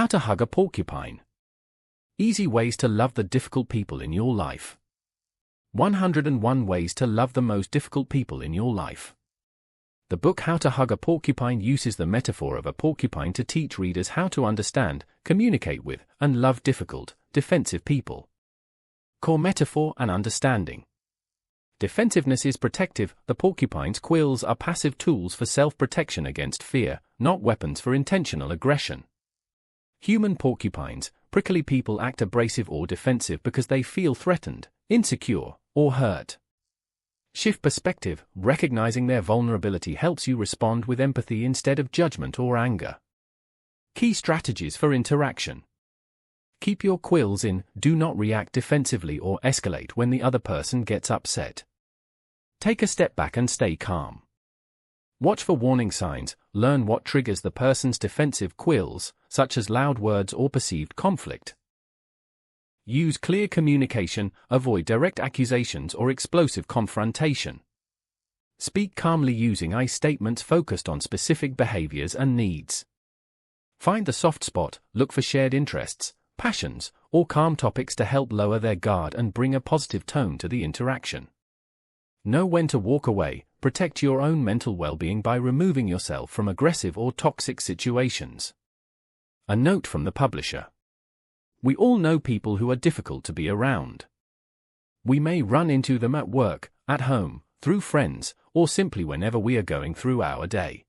How to hug a porcupine. Easy ways to love the difficult people in your life. 101 ways to love the most difficult people in your life. The book How to Hug a Porcupine uses the metaphor of a porcupine to teach readers how to understand, communicate with, and love difficult, defensive people. Core metaphor and understanding. Defensiveness is protective. The porcupine's quills are passive tools for self-protection against fear, not weapons for intentional aggression. Human porcupines, prickly people, act abrasive or defensive because they feel threatened, insecure, or hurt. Shift perspective. Recognizing their vulnerability helps you respond with empathy instead of judgment or anger. Key strategies for interaction. Keep your quills in. Do not react defensively or escalate when the other person gets upset. Take a step back and stay calm. Watch for warning signs. Learn what triggers the person's defensive quills, such as loud words or perceived conflict. Use clear communication. Avoid direct accusations or explosive confrontation. Speak calmly using I statements focused on specific behaviors and needs. Find the soft spot. Look for shared interests, passions, or calm topics to help lower their guard and bring a positive tone to the interaction. Know when to walk away. Protect your own mental well-being by removing yourself from aggressive or toxic situations. A note from the publisher. We all know people who are difficult to be around. We may run into them at work, at home, through friends, or simply whenever we are going through our day.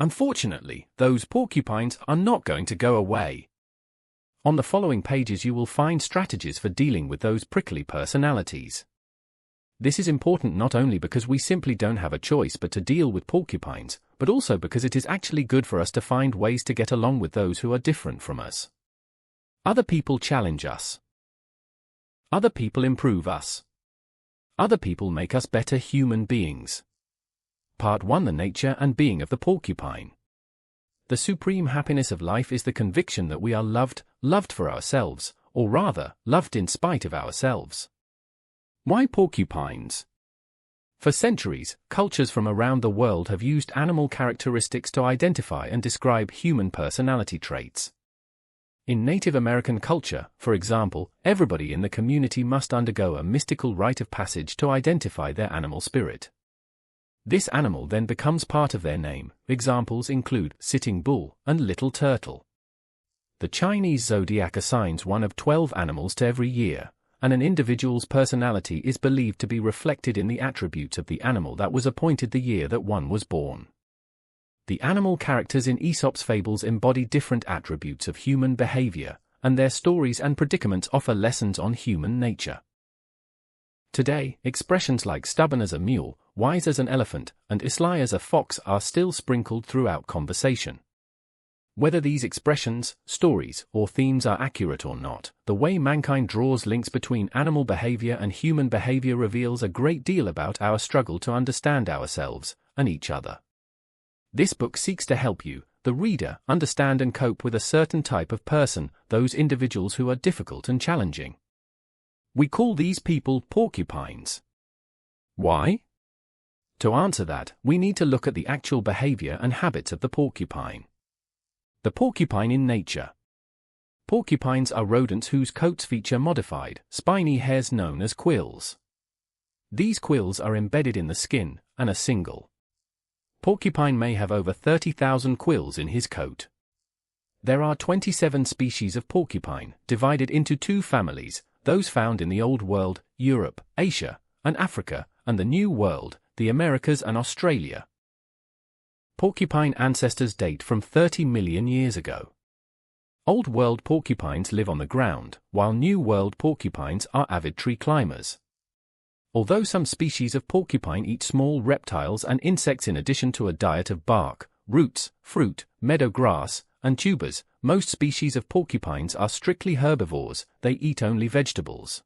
Unfortunately, those porcupines are not going to go away. On the following pages you will find strategies for dealing with those prickly personalities. This is important not only because we simply don't have a choice but to deal with porcupines, but also because it is actually good for us to find ways to get along with those who are different from us. Other people challenge us. Other people improve us. Other people make us better human beings. Part 1. The nature and being of the porcupine. The supreme happiness of life is the conviction that we are loved for ourselves, or rather, loved in spite of ourselves. Why porcupines? For centuries, cultures from around the world have used animal characteristics to identify and describe human personality traits. In Native American culture, for example, everybody in the community must undergo a mystical rite of passage to identify their animal spirit. This animal then becomes part of their name. Examples include sitting bull and little turtle. The Chinese zodiac assigns one of 12 animals to every year, and an individual's personality is believed to be reflected in the attributes of the animal that was appointed the year that one was born. The animal characters in Aesop's fables embody different attributes of human behavior, and their stories and predicaments offer lessons on human nature. Today, expressions like stubborn as a mule, wise as an elephant, and sly as a fox are still sprinkled throughout conversation. Whether these expressions, stories, or themes are accurate or not, the way mankind draws links between animal behavior and human behavior reveals a great deal about our struggle to understand ourselves and each other. This book seeks to help you, the reader, understand and cope with a certain type of person, those individuals who are difficult and challenging. We call these people porcupines. Why? To answer that, we need to look at the actual behavior and habits of the porcupine. The porcupine in nature. Porcupines are rodents whose coats feature modified, spiny hairs known as quills. These quills are embedded in the skin, and a single porcupine may have over 30,000 quills in his coat. There are 27 species of porcupine, divided into two families, those found in the Old World, Europe, Asia, and Africa, and the New World, the Americas and Australia. Porcupine ancestors date from 30 million years ago. Old World porcupines live on the ground, while New World porcupines are avid tree climbers. Although some species of porcupine eat small reptiles and insects in addition to a diet of bark, roots, fruit, meadow grass, and tubers, most species of porcupines are strictly herbivores. They eat only vegetables.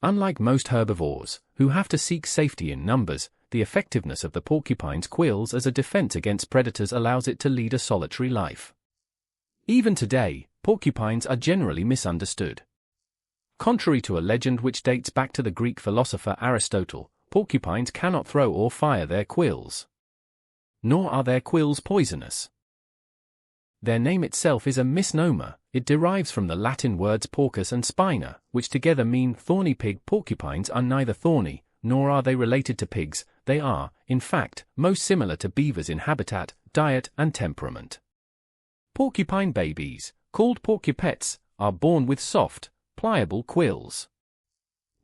Unlike most herbivores, who have to seek safety in numbers, the effectiveness of the porcupine's quills as a defense against predators allows it to lead a solitary life. Even today, porcupines are generally misunderstood. Contrary to a legend which dates back to the Greek philosopher Aristotle, porcupines cannot throw or fire their quills. Nor are their quills poisonous. Their name itself is a misnomer. It derives from the Latin words porcus and spina, which together mean thorny pig. Porcupines are neither thorny, nor are they related to pigs. They are, in fact, most similar to beavers in habitat, diet, and temperament. Porcupine babies, called porcupets, are born with soft, pliable quills.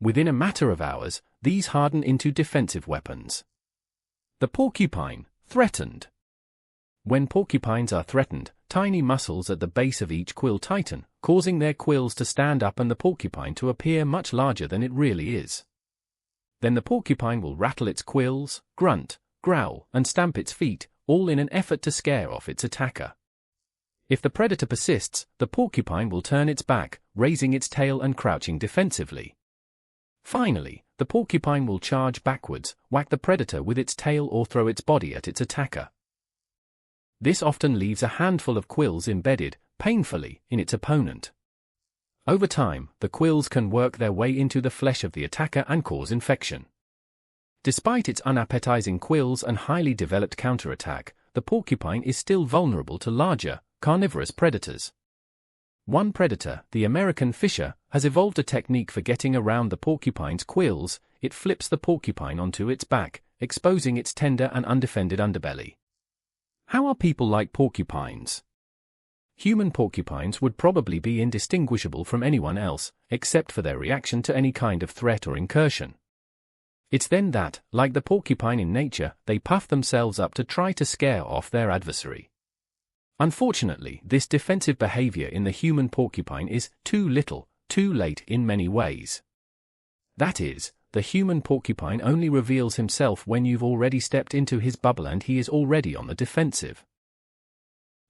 Within a matter of hours, these harden into defensive weapons. The porcupine, threatened. When porcupines are threatened, tiny muscles at the base of each quill tighten, causing their quills to stand up and the porcupine to appear much larger than it really is. Then the porcupine will rattle its quills, grunt, growl, and stamp its feet, all in an effort to scare off its attacker. If the predator persists, the porcupine will turn its back, raising its tail and crouching defensively. Finally, the porcupine will charge backwards, whack the predator with its tail or throw its body at its attacker. This often leaves a handful of quills embedded, painfully, in its opponent. Over time, the quills can work their way into the flesh of the attacker and cause infection. Despite its unappetizing quills and highly developed counterattack, the porcupine is still vulnerable to larger, carnivorous predators. One predator, the American fisher, has evolved a technique for getting around the porcupine's quills. It flips the porcupine onto its back, exposing its tender and undefended underbelly. How are people like porcupines? Human porcupines would probably be indistinguishable from anyone else, except for their reaction to any kind of threat or incursion. It's then that, like the porcupine in nature, they puff themselves up to try to scare off their adversary. Unfortunately, this defensive behavior in the human porcupine is too little, too late in many ways. That is, the human porcupine only reveals himself when you've already stepped into his bubble and he is already on the defensive.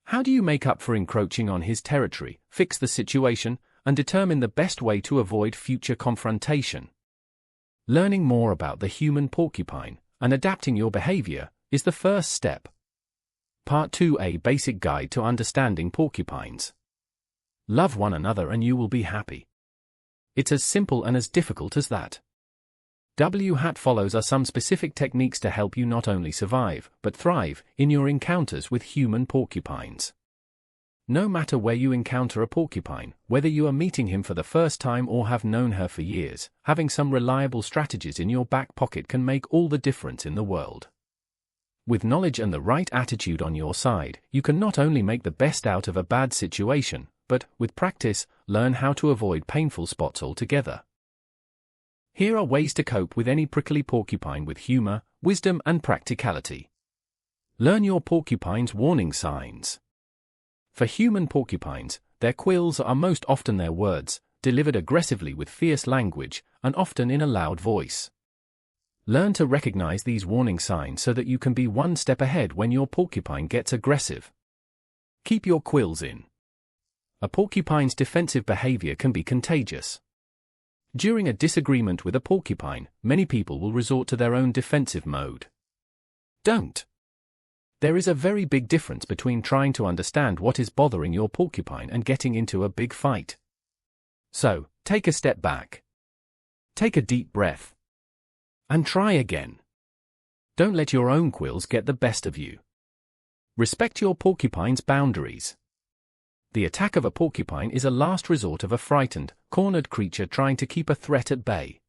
How do you make up for encroaching on his territory, fix the situation, and determine the best way to avoid future confrontation? Learning more about the human porcupine and adapting your behavior is the first step. Part 2: A Basic Guide to Understanding Porcupines. Love one another and you will be happy. It's as simple and as difficult as that. Follows are some specific techniques to help you not only survive, but thrive, in your encounters with human porcupines. No matter where you encounter a porcupine, whether you are meeting him for the first time or have known her for years, having some reliable strategies in your back pocket can make all the difference in the world. With knowledge and the right attitude on your side, you can not only make the best out of a bad situation, but, with practice, learn how to avoid painful spots altogether. Here are ways to cope with any prickly porcupine with humor, wisdom, and practicality. Learn your porcupine's warning signs. For human porcupines, their quills are most often their words, delivered aggressively with fierce language, and often in a loud voice. Learn to recognize these warning signs so that you can be one step ahead when your porcupine gets aggressive. Keep your quills in. A porcupine's defensive behavior can be contagious. During a disagreement with a porcupine, many people will resort to their own defensive mode. Don't. There is a very big difference between trying to understand what is bothering your porcupine and getting into a big fight. So, take a step back. Take a deep breath. And try again. Don't let your own quills get the best of you. Respect your porcupine's boundaries. The attack of a porcupine is a last resort of a frightened, cornered creature trying to keep a threat at bay.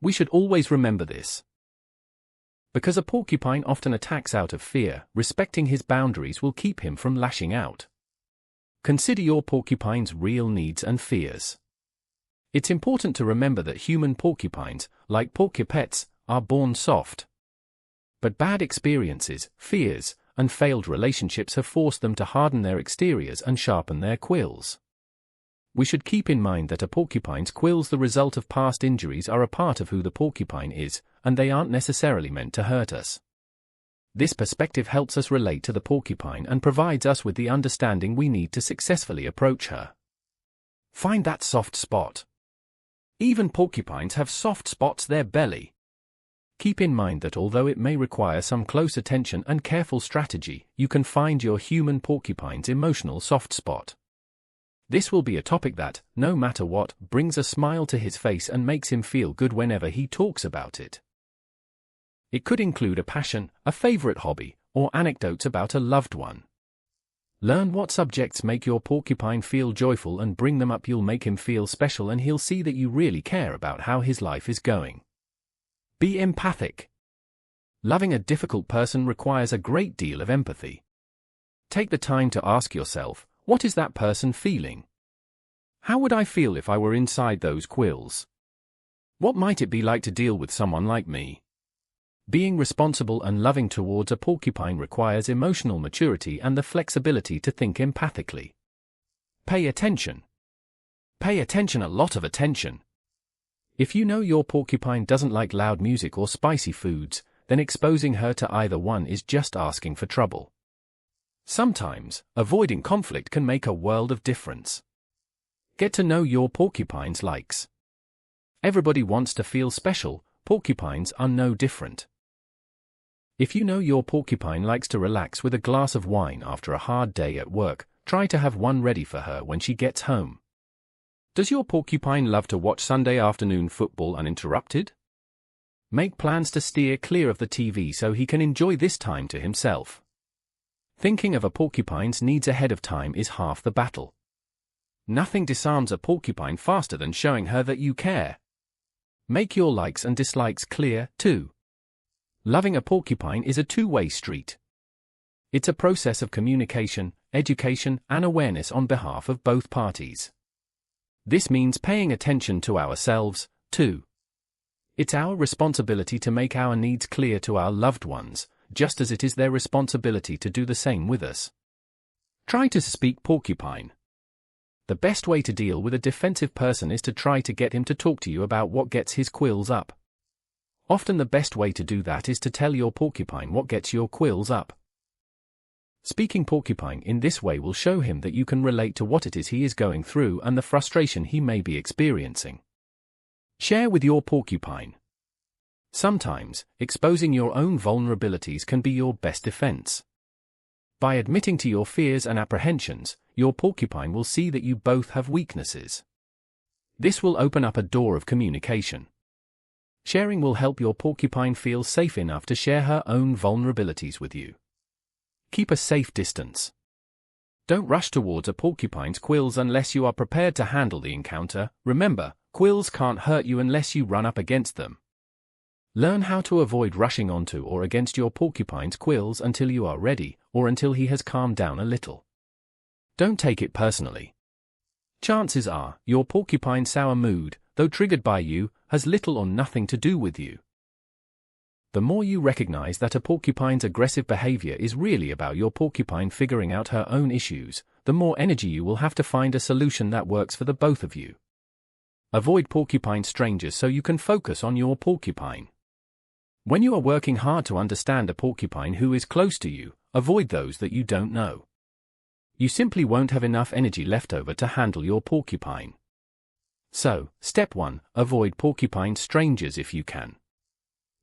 We should always remember this. Because a porcupine often attacks out of fear, respecting his boundaries will keep him from lashing out. Consider your porcupine's real needs and fears. It's important to remember that human porcupines, like porcupets, are born soft. But bad experiences, fears, and failed relationships have forced them to harden their exteriors and sharpen their quills. We should keep in mind that a porcupine's quills, the result of past injuries, are a part of who the porcupine is, and they aren't necessarily meant to hurt us. This perspective helps us relate to the porcupine and provides us with the understanding we need to successfully approach her. Find that soft spot. Even porcupines have soft spots, their belly. Keep in mind that although it may require some close attention and careful strategy, you can find your human porcupine's emotional soft spot. This will be a topic that, no matter what, brings a smile to his face and makes him feel good whenever he talks about it. It could include a passion, a favorite hobby, or anecdotes about a loved one. Learn what subjects make your porcupine feel joyful and bring them up. You'll make him feel special and he'll see that you really care about how his life is going. Be empathic. Loving a difficult person requires a great deal of empathy. Take the time to ask yourself, what is that person feeling? How would I feel if I were inside those quills? What might it be like to deal with someone like me? Being responsible and loving towards a porcupine requires emotional maturity and the flexibility to think empathically. Pay attention. Pay attention, a lot of attention. If you know your porcupine doesn't like loud music or spicy foods, then exposing her to either one is just asking for trouble. Sometimes, avoiding conflict can make a world of difference. Get to know your porcupine's likes. Everybody wants to feel special, porcupines are no different. If you know your porcupine likes to relax with a glass of wine after a hard day at work, try to have one ready for her when she gets home. Does your porcupine love to watch Sunday afternoon football uninterrupted? Make plans to steer clear of the TV so he can enjoy this time to himself. Thinking of a porcupine's needs ahead of time is half the battle. Nothing disarms a porcupine faster than showing her that you care. Make your likes and dislikes clear, too. Loving a porcupine is a two-way street. It's a process of communication, education, and awareness on behalf of both parties. This means paying attention to ourselves, too. It's our responsibility to make our needs clear to our loved ones, just as it is their responsibility to do the same with us. Try to speak porcupine. The best way to deal with a defensive person is to try to get him to talk to you about what gets his quills up. Often the best way to do that is to tell your porcupine what gets your quills up. Speaking porcupine in this way will show him that you can relate to what it is he is going through and the frustration he may be experiencing. Share with your porcupine. Sometimes, exposing your own vulnerabilities can be your best defense. By admitting to your fears and apprehensions, your porcupine will see that you both have weaknesses. This will open up a door of communication. Sharing will help your porcupine feel safe enough to share her own vulnerabilities with you. Keep a safe distance. Don't rush towards a porcupine's quills unless you are prepared to handle the encounter. Remember, quills can't hurt you unless you run up against them. Learn how to avoid rushing onto or against your porcupine's quills until you are ready, or until he has calmed down a little. Don't take it personally. Chances are, your porcupine's sour mood, though triggered by you, has little or nothing to do with you. The more you recognize that a porcupine's aggressive behavior is really about your porcupine figuring out her own issues, the more energy you will have to find a solution that works for the both of you. Avoid porcupine strangers so you can focus on your porcupine. When you are working hard to understand a porcupine who is close to you, avoid those that you don't know. You simply won't have enough energy left over to handle your porcupine. So, step 1, avoid porcupine strangers if you can.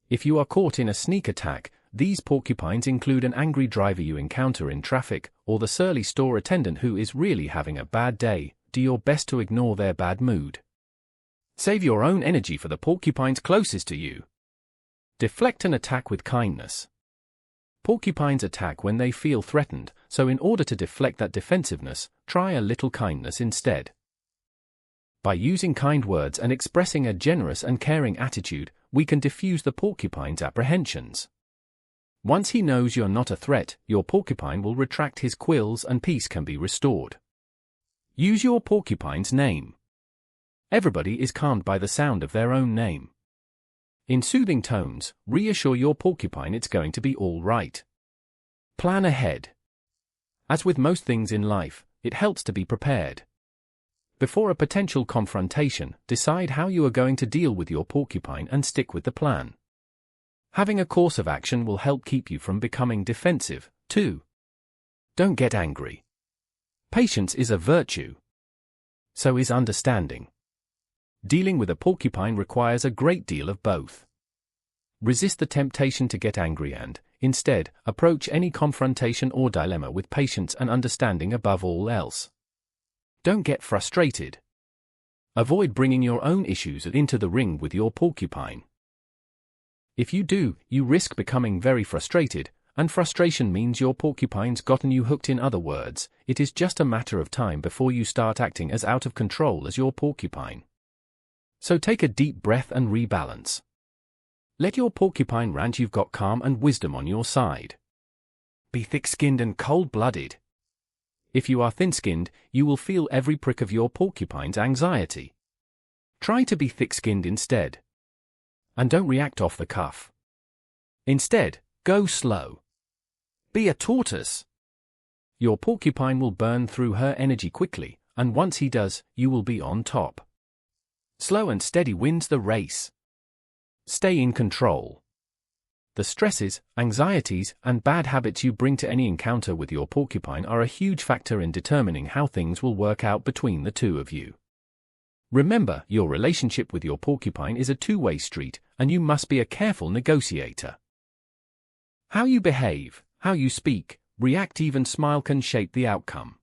If you are caught in a sneak attack, these porcupines include an angry driver you encounter in traffic, or the surly store attendant who is really having a bad day. Do your best to ignore their bad mood. Save your own energy for the porcupines closest to you. Deflect an attack with kindness. Porcupines attack when they feel threatened, so in order to deflect that defensiveness, try a little kindness instead. By using kind words and expressing a generous and caring attitude, we can diffuse the porcupine's apprehensions. Once he knows you're not a threat, your porcupine will retract his quills and peace can be restored. Use your porcupine's name. Everybody is calmed by the sound of their own name. In soothing tones, reassure your porcupine it's going to be all right. Plan ahead. As with most things in life, it helps to be prepared. Before a potential confrontation, decide how you are going to deal with your porcupine and stick with the plan. Having a course of action will help keep you from becoming defensive, too. Don't get angry. Patience is a virtue. So is understanding. Dealing with a porcupine requires a great deal of both. Resist the temptation to get angry and, instead, approach any confrontation or dilemma with patience and understanding above all else. Don't get frustrated. Avoid bringing your own issues into the ring with your porcupine. If you do, you risk becoming very frustrated, and frustration means your porcupine's gotten you hooked. In other words, it is just a matter of time before you start acting as out of control as your porcupine. So take a deep breath and rebalance. Let your porcupine rant. You've got calm and wisdom on your side. Be thick-skinned and cold-blooded. If you are thin-skinned, you will feel every prick of your porcupine's anxiety. Try to be thick-skinned instead. And don't react off the cuff. Instead, go slow. Be a tortoise. Your porcupine will burn through her energy quickly, and once he does, you will be on top. Slow and steady wins the race. Stay in control. The stresses, anxieties, and bad habits you bring to any encounter with your porcupine are a huge factor in determining how things will work out between the two of you. Remember, your relationship with your porcupine is a two-way street, and you must be a careful negotiator. How you behave, how you speak, react, even smile can shape the outcome.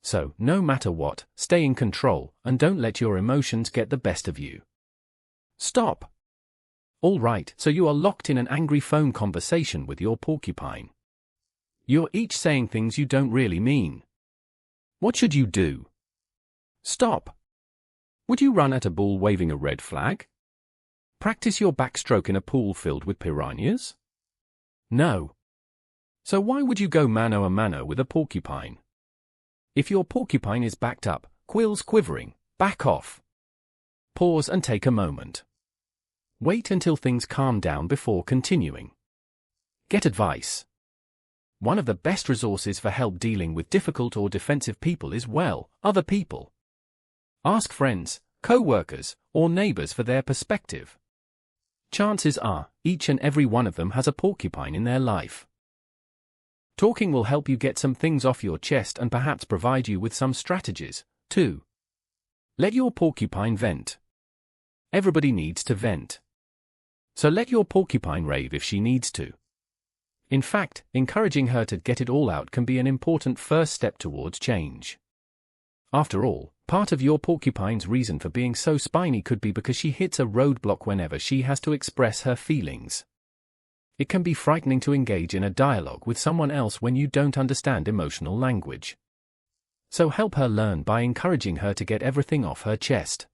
So, no matter what, stay in control, and don't let your emotions get the best of you. Stop. All right, so you are locked in an angry phone conversation with your porcupine. You're each saying things you don't really mean. What should you do? Stop. Would you run at a bull waving a red flag? Practice your backstroke in a pool filled with piranhas? No. So why would you go mano a mano with a porcupine? If your porcupine is backed up, quills quivering, back off. Pause and take a moment. Wait until things calm down before continuing. Get advice. One of the best resources for help dealing with difficult or defensive people is, well, other people. Ask friends, co-workers, or neighbors for their perspective. Chances are, each and every one of them has a porcupine in their life. Talking will help you get some things off your chest and perhaps provide you with some strategies, too. Let your porcupine vent. Everybody needs to vent. So let your porcupine rave if she needs to. In fact, encouraging her to get it all out can be an important first step towards change. After all, part of your porcupine's reason for being so spiny could be because she hits a roadblock whenever she has to express her feelings. It can be frightening to engage in a dialogue with someone else when you don't understand emotional language. So help her learn by encouraging her to get everything off her chest.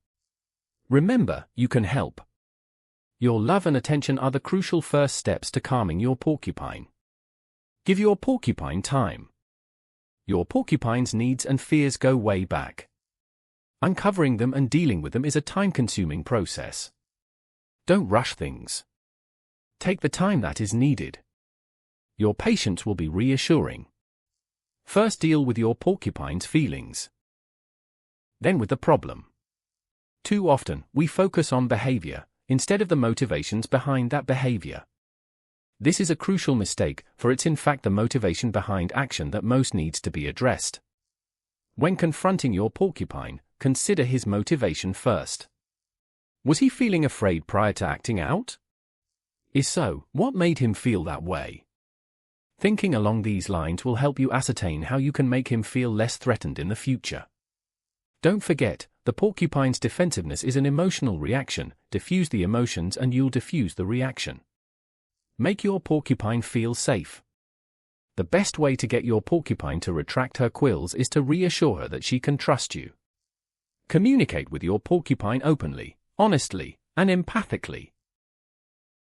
Remember, you can help. Your love and attention are the crucial first steps to calming your porcupine. Give your porcupine time. Your porcupine's needs and fears go way back. Uncovering them and dealing with them is a time-consuming process. Don't rush things. Take the time that is needed. Your patience will be reassuring. First deal with your porcupine's feelings. Then with the problem. Too often, we focus on behavior, instead of the motivations behind that behavior. This is a crucial mistake, for it's in fact the motivation behind action that most needs to be addressed. When confronting your porcupine, consider his motivation first. Was he feeling afraid prior to acting out? If so, what made him feel that way? Thinking along these lines will help you ascertain how you can make him feel less threatened in the future. Don't forget, the porcupine's defensiveness is an emotional reaction. Diffuse the emotions and you'll diffuse the reaction. Make your porcupine feel safe. The best way to get your porcupine to retract her quills is to reassure her that she can trust you. Communicate with your porcupine openly, honestly, and empathically.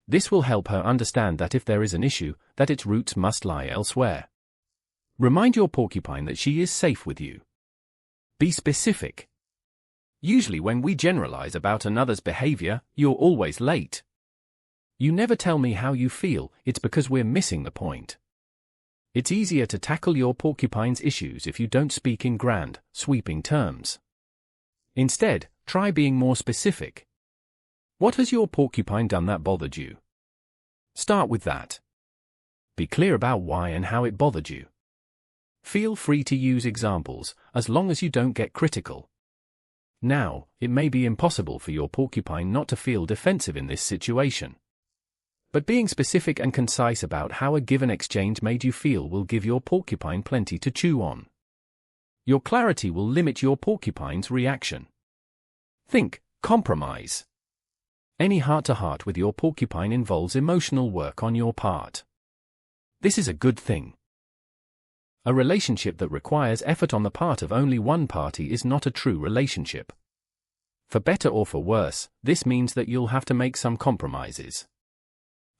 This will help her understand that if there is an issue, that its roots must lie elsewhere. Remind your porcupine that she is safe with you. Be specific. Usually when we generalize about another's behavior, you're always late. You never tell me how you feel, it's because we're missing the point. It's easier to tackle your porcupine's issues if you don't speak in grand, sweeping terms. Instead, try being more specific. What has your porcupine done that bothered you? Start with that. Be clear about why and how it bothered you. Feel free to use examples, as long as you don't get critical. Now, it may be impossible for your porcupine not to feel defensive in this situation. But being specific and concise about how a given exchange made you feel will give your porcupine plenty to chew on. Your clarity will limit your porcupine's reaction. Think, compromise. Any heart-to-heart with your porcupine involves emotional work on your part. This is a good thing. A relationship that requires effort on the part of only one party is not a true relationship. For better or for worse, this means that you'll have to make some compromises.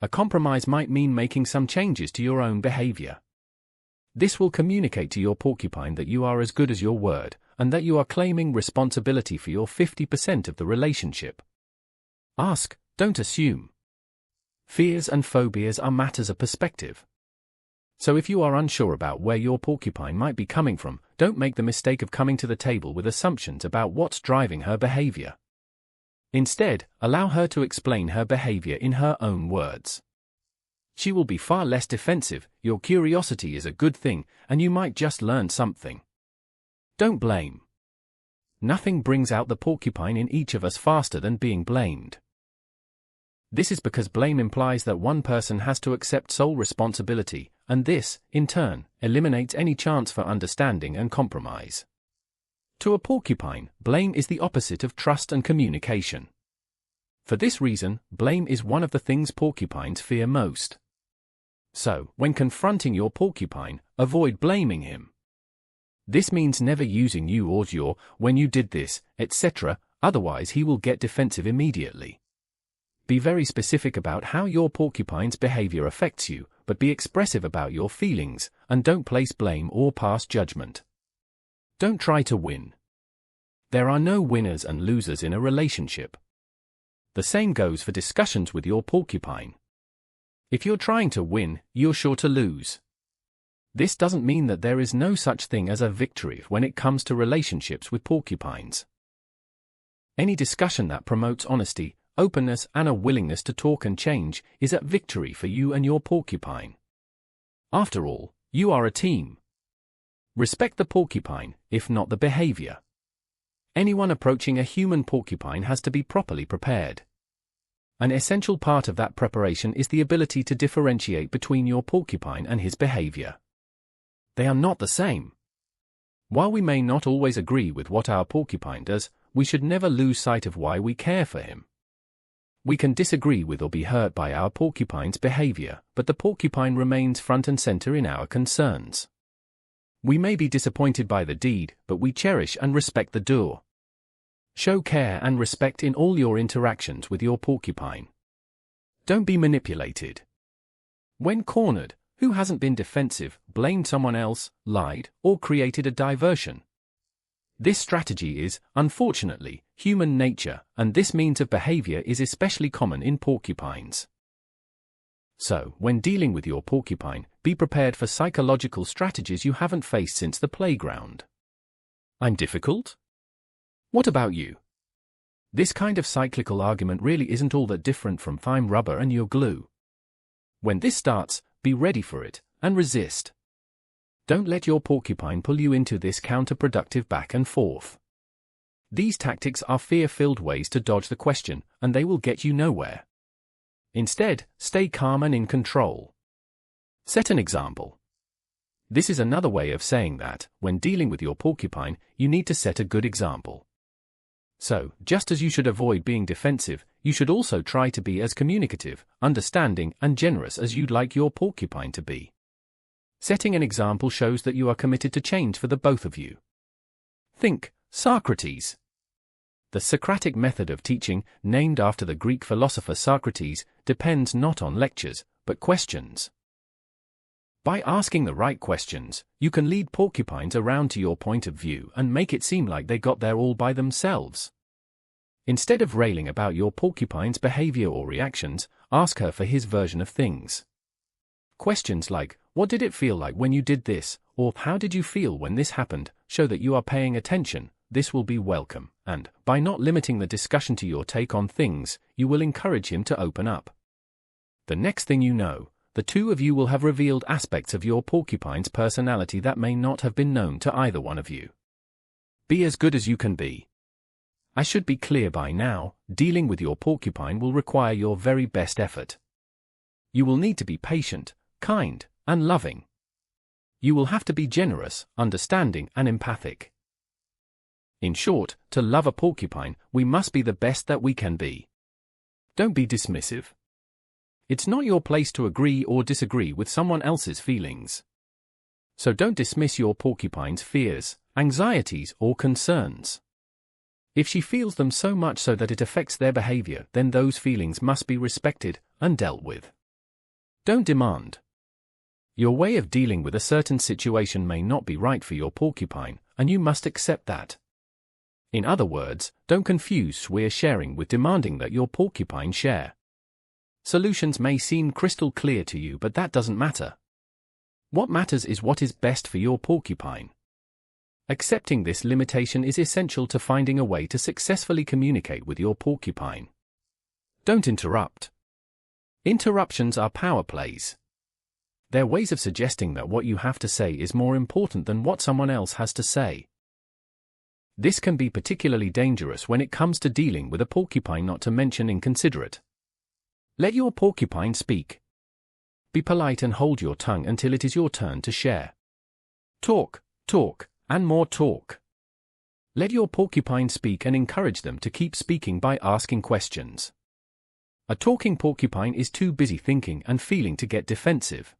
A compromise might mean making some changes to your own behavior. This will communicate to your porcupine that you are as good as your word, and that you are claiming responsibility for your 50% of the relationship. Ask, don't assume. Fears and phobias are matters of perspective. So if you are unsure about where your porcupine might be coming from, don't make the mistake of coming to the table with assumptions about what's driving her behavior. Instead, allow her to explain her behavior in her own words. She will be far less defensive, your curiosity is a good thing, and you might just learn something. Don't blame. Nothing brings out the porcupine in each of us faster than being blamed. This is because blame implies that one person has to accept sole responsibility, and this, in turn, eliminates any chance for understanding and compromise. To a porcupine, blame is the opposite of trust and communication. For this reason, blame is one of the things porcupines fear most. So, when confronting your porcupine, avoid blaming him. This means never using you or your, when you did this, etc., otherwise he will get defensive immediately. Be very specific about how your porcupine's behavior affects you, but be expressive about your feelings, and don't place blame or pass judgment. Don't try to win. There are no winners and losers in a relationship. The same goes for discussions with your porcupine. If you're trying to win, you're sure to lose. This doesn't mean that there is no such thing as a victory when it comes to relationships with porcupines. Any discussion that promotes honesty, openness, and a willingness to talk and change is a victory for you and your porcupine. After all, you are a team. Respect the porcupine, if not the behavior. Anyone approaching a human porcupine has to be properly prepared. An essential part of that preparation is the ability to differentiate between your porcupine and his behavior. They are not the same. While we may not always agree with what our porcupine does, we should never lose sight of why we care for him. We can disagree with or be hurt by our porcupine's behavior, but the porcupine remains front and center in our concerns. We may be disappointed by the deed, but we cherish and respect the doer. Show care and respect in all your interactions with your porcupine. Don't be manipulated. When cornered, who hasn't been defensive, blamed someone else, lied, or created a diversion? This strategy is, unfortunately, human nature, and this means of behavior is especially common in porcupines. So, when dealing with your porcupine, be prepared for psychological strategies you haven't faced since the playground. I'm difficult? What about you? This kind of cyclical argument really isn't all that different from fine rubber and your glue. When this starts, be ready for it, and resist. Don't let your porcupine pull you into this counterproductive back and forth. These tactics are fear-filled ways to dodge the question, and they will get you nowhere. Instead, stay calm and in control. Set an example. This is another way of saying that, when dealing with your porcupine, you need to set a good example. So, just as you should avoid being defensive, you should also try to be as communicative, understanding, and generous as you'd like your porcupine to be. Setting an example shows that you are committed to change for the both of you. Think, Socrates. The Socratic method of teaching, named after the Greek philosopher Socrates, depends not on lectures, but questions. By asking the right questions, you can lead porcupines around to your point of view and make it seem like they got there all by themselves. Instead of railing about your porcupine's behavior or reactions, ask her for his version of things. Questions like, what did it feel like when you did this, or how did you feel when this happened, show that you are paying attention. This will be welcome, and, by not limiting the discussion to your take on things, you will encourage him to open up. The next thing you know, the two of you will have revealed aspects of your porcupine's personality that may not have been known to either one of you. Be as good as you can be. I should be clear by now, dealing with your porcupine will require your very best effort. You will need to be patient, kind, and loving. You will have to be generous, understanding, and empathic. In short, to love a porcupine, we must be the best that we can be. Don't be dismissive. It's not your place to agree or disagree with someone else's feelings. So don't dismiss your porcupine's fears, anxieties, or concerns. If she feels them so much so that it affects their behavior, then those feelings must be respected and dealt with. Don't demand. Your way of dealing with a certain situation may not be right for your porcupine, and you must accept that. In other words, don't confuse swear sharing with demanding that your porcupine share. Solutions may seem crystal clear to you, but that doesn't matter. What matters is what is best for your porcupine. Accepting this limitation is essential to finding a way to successfully communicate with your porcupine. Don't interrupt. Interruptions are power plays. They're ways of suggesting that what you have to say is more important than what someone else has to say. This can be particularly dangerous when it comes to dealing with a porcupine, not to mention inconsiderate. Let your porcupine speak. Be polite and hold your tongue until it is your turn to share. Talk, talk, and more talk. Let your porcupine speak and encourage them to keep speaking by asking questions. A talking porcupine is too busy thinking and feeling to get defensive.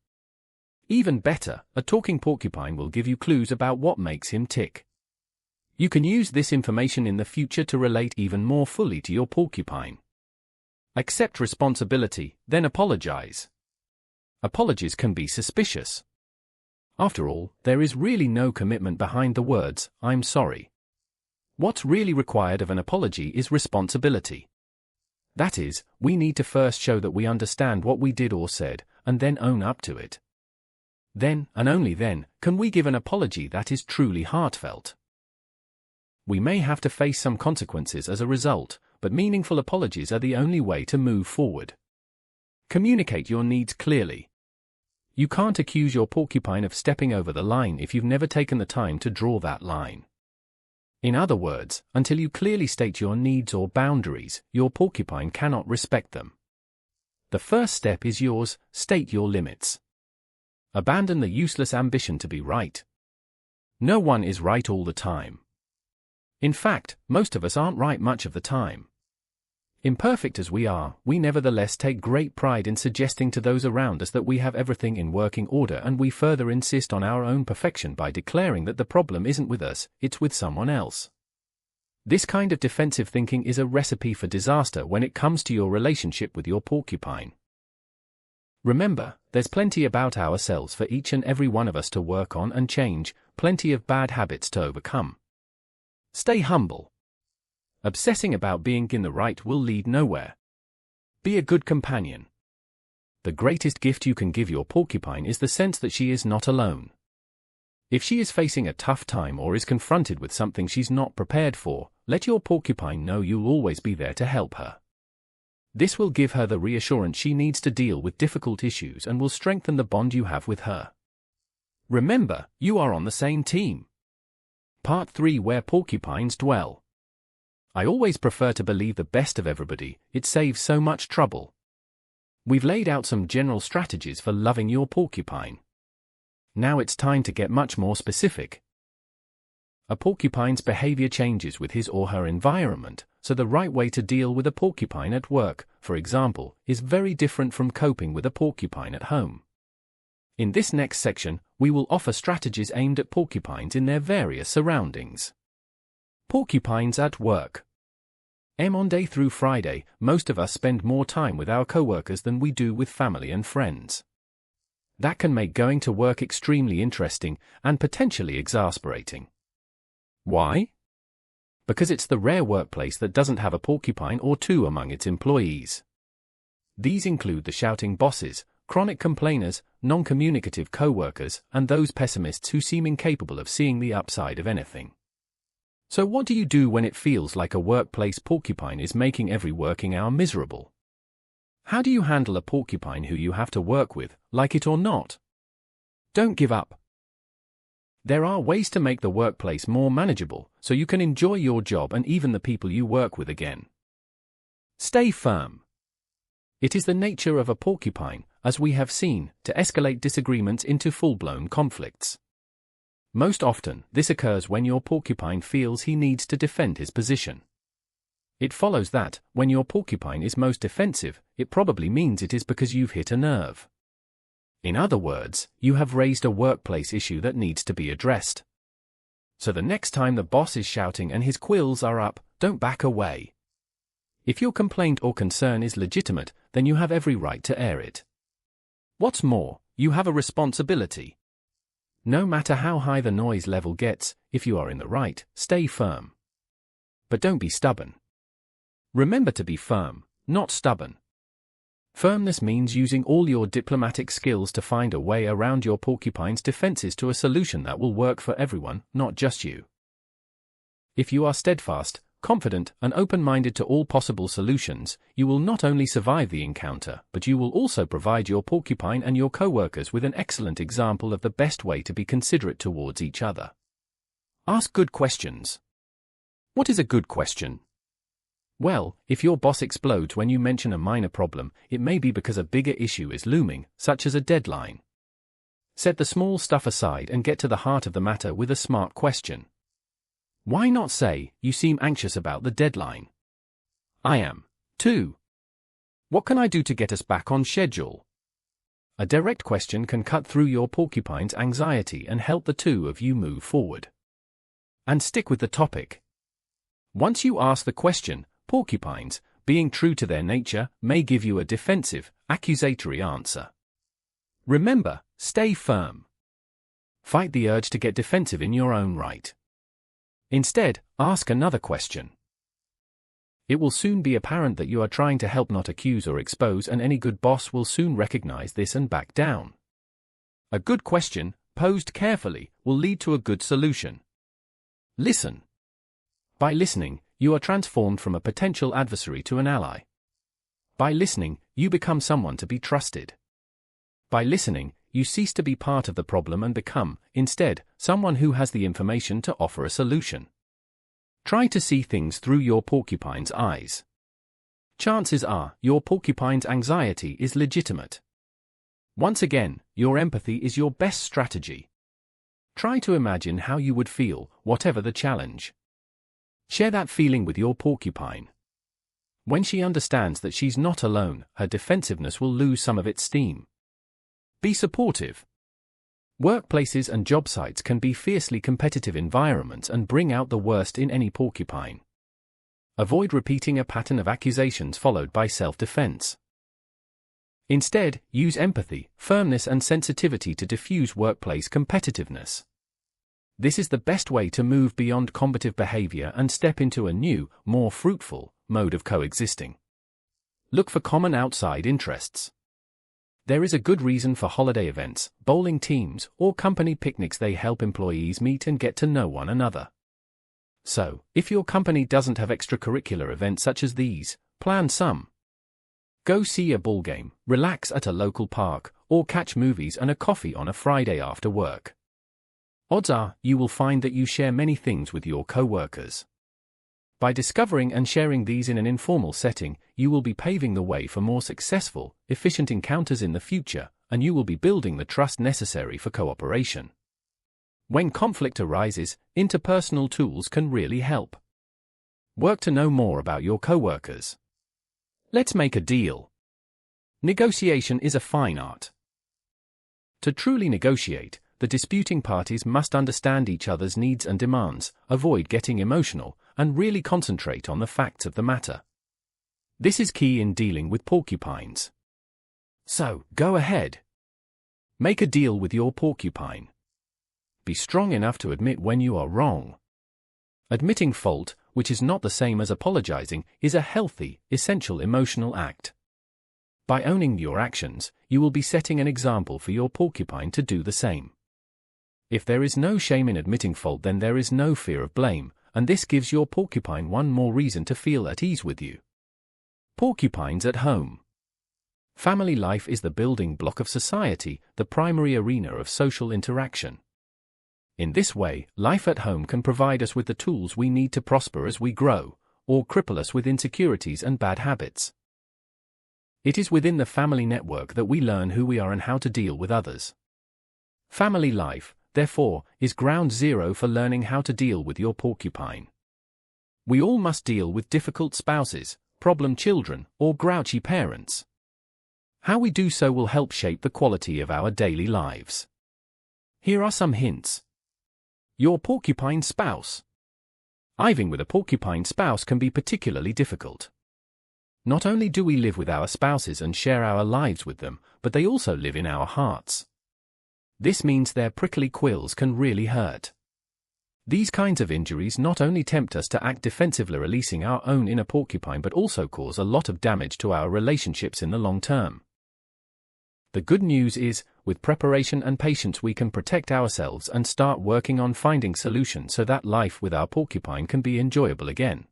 Even better, a talking porcupine will give you clues about what makes him tick. You can use this information in the future to relate even more fully to your porcupine. Accept responsibility, then apologize. Apologies can be suspicious. After all, there is really no commitment behind the words, "I'm sorry." What's really required of an apology is responsibility. That is, we need to first show that we understand what we did or said, and then own up to it. Then, and only then, can we give an apology that is truly heartfelt. We may have to face some consequences as a result, but meaningful apologies are the only way to move forward. Communicate your needs clearly. You can't accuse your porcupine of stepping over the line if you've never taken the time to draw that line. In other words, until you clearly state your needs or boundaries, your porcupine cannot respect them. The first step is yours: state your limits. Abandon the useless ambition to be right. No one is right all the time. In fact, most of us aren't right much of the time. Imperfect as we are, we nevertheless take great pride in suggesting to those around us that we have everything in working order, and we further insist on our own perfection by declaring that the problem isn't with us, it's with someone else. This kind of defensive thinking is a recipe for disaster when it comes to your relationship with your porcupine. Remember, there's plenty about ourselves for each and every one of us to work on and change, plenty of bad habits to overcome. Stay humble. Obsessing about being in the right will lead nowhere. Be a good companion. The greatest gift you can give your porcupine is the sense that she is not alone. If she is facing a tough time or is confronted with something she's not prepared for, let your porcupine know you'll always be there to help her. This will give her the reassurance she needs to deal with difficult issues and will strengthen the bond you have with her. Remember, you are on the same team. Part 3: Where Porcupines Dwell. I always prefer to believe the best of everybody, it saves so much trouble. We've laid out some general strategies for loving your porcupine. Now it's time to get much more specific. A porcupine's behavior changes with his or her environment, so the right way to deal with a porcupine at work, for example, is very different from coping with a porcupine at home. In this next section, we will offer strategies aimed at porcupines in their various surroundings. Porcupines at work. Monday through Friday, most of us spend more time with our coworkers than we do with family and friends. That can make going to work extremely interesting and potentially exasperating. Why? Because it's the rare workplace that doesn't have a porcupine or two among its employees. These include the shouting bosses, chronic complainers, non-communicative coworkers, and those pessimists who seem incapable of seeing the upside of anything. So what do you do when it feels like a workplace porcupine is making every working hour miserable? How do you handle a porcupine who you have to work with, like it or not? Don't give up. There are ways to make the workplace more manageable, so you can enjoy your job and even the people you work with again. Stay firm. It is the nature of a porcupine, as we have seen, to escalate disagreements into full-blown conflicts. Most often, this occurs when your porcupine feels he needs to defend his position. It follows that, when your porcupine is most defensive, it probably means it is because you've hit a nerve. In other words, you have raised a workplace issue that needs to be addressed. So the next time the boss is shouting and his quills are up, don't back away. If your complaint or concern is legitimate, then you have every right to air it. What's more, you have a responsibility. No matter how high the noise level gets, if you are in the right, stay firm. But don't be stubborn. Remember to be firm, not stubborn. Firmness means using all your diplomatic skills to find a way around your porcupine's defenses to a solution that will work for everyone, not just you. If you are steadfast, confident, and open-minded to all possible solutions, you will not only survive the encounter, but you will also provide your porcupine and your co-workers with an excellent example of the best way to be considerate towards each other. Ask good questions. What is a good question? Well, if your boss explodes when you mention a minor problem, it may be because a bigger issue is looming, such as a deadline. Set the small stuff aside and get to the heart of the matter with a smart question. Why not say, "You seem anxious about the deadline"? I am, too. What can I do to get us back on schedule? A direct question can cut through your porcupine's anxiety and help the two of you move forward. And stick with the topic. Once you ask the question, porcupines, being true to their nature, may give you a defensive, accusatory answer. Remember, stay firm. Fight the urge to get defensive in your own right. Instead, ask another question. It will soon be apparent that you are trying to help, not accuse or expose, and any good boss will soon recognize this and back down. A good question, posed carefully, will lead to a good solution. Listen. By listening, you are transformed from a potential adversary to an ally. By listening, you become someone to be trusted. By listening, you cease to be part of the problem and become, instead, someone who has the information to offer a solution. Try to see things through your porcupine's eyes. Chances are, your porcupine's anxiety is legitimate. Once again, your empathy is your best strategy. Try to imagine how you would feel, whatever the challenge. Share that feeling with your porcupine. When she understands that she's not alone, her defensiveness will lose some of its steam. Be supportive. Workplaces and job sites can be fiercely competitive environments and bring out the worst in any porcupine. Avoid repeating a pattern of accusations followed by self-defense. Instead, use empathy, firmness, and sensitivity to diffuse workplace competitiveness. This is the best way to move beyond combative behavior and step into a new, more fruitful, mode of coexisting. Look for common outside interests. There is a good reason for holiday events, bowling teams, or company picnics. They help employees meet and get to know one another. So, if your company doesn't have extracurricular events such as these, plan some. Go see a ball game, relax at a local park, or catch movies and a coffee on a Friday after work. Odds are, you will find that you share many things with your co-workers. By discovering and sharing these in an informal setting, you will be paving the way for more successful, efficient encounters in the future, and you will be building the trust necessary for cooperation. When conflict arises, interpersonal tools can really help. Work to know more about your co-workers. Let's make a deal. Negotiation is a fine art. To truly negotiate, the disputing parties must understand each other's needs and demands, avoid getting emotional, and really concentrate on the facts of the matter. This is key in dealing with porcupines. So, go ahead. Make a deal with your porcupine. Be strong enough to admit when you are wrong. Admitting fault, which is not the same as apologizing, is a healthy, essential emotional act. By owning your actions, you will be setting an example for your porcupine to do the same. If there is no shame in admitting fault, then there is no fear of blame, and this gives your porcupine one more reason to feel at ease with you. Porcupines at home. Family life is the building block of society, the primary arena of social interaction. In this way, life at home can provide us with the tools we need to prosper as we grow, or cripple us with insecurities and bad habits. It is within the family network that we learn who we are and how to deal with others. Family life, therefore, is ground zero for learning how to deal with your porcupine. We all must deal with difficult spouses, problem children, or grouchy parents. How we do so will help shape the quality of our daily lives. Here are some hints. Your porcupine spouse. Living with a porcupine spouse can be particularly difficult. Not only do we live with our spouses and share our lives with them, but they also live in our hearts. This means their prickly quills can really hurt. These kinds of injuries not only tempt us to act defensively, releasing our own inner porcupine, but also cause a lot of damage to our relationships in the long term. The good news is, with preparation and patience we can protect ourselves and start working on finding solutions so that life with our porcupine can be enjoyable again.